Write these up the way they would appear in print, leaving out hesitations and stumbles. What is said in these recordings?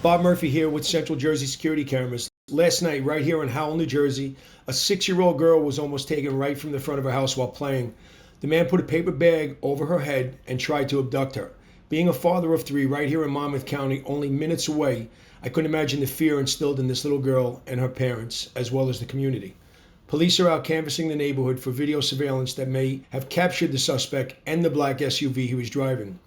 Bob Murphy here with Central Jersey Security Cameras. Last night, right here in Howell, New Jersey, a 6-year-old girl was almost taken right from the front of her house while playing. The man put a paper bag over her head and tried to abduct her. Being a father of 3 right here in Monmouth County, only minutes away, I couldn't imagine the fear instilled in this little girl and her parents, as well as the community. Police are out canvassing the neighborhood for video surveillance that may have captured the suspect and the black SUV he was driving.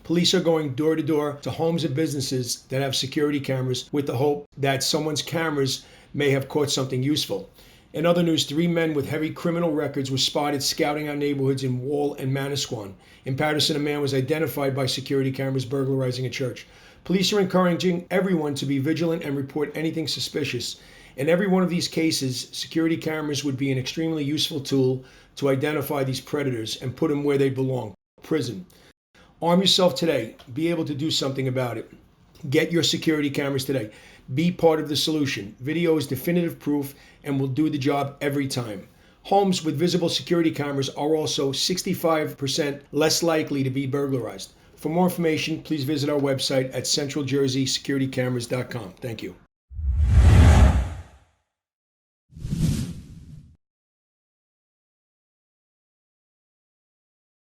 Police are going door to door to homes and businesses that have security cameras with the hope that someone's cameras may have caught something useful. In other news, 3 men with heavy criminal records were spotted scouting our neighborhoods in Wall and Manasquan. In Patterson, a man was identified by security cameras burglarizing a church. Police are encouraging everyone to be vigilant and report anything suspicious. In every one of these cases, security cameras would be an extremely useful tool to identify these predators and put them where they belong, prison. Arm yourself today. Be able to do something about it. Get your security cameras today. Be part of the solution. Video is definitive proof and will do the job every time. Homes with visible security cameras are also 65% less likely to be burglarized. For more information, please visit our website at centraljerseysecuritycameras.com. Thank you.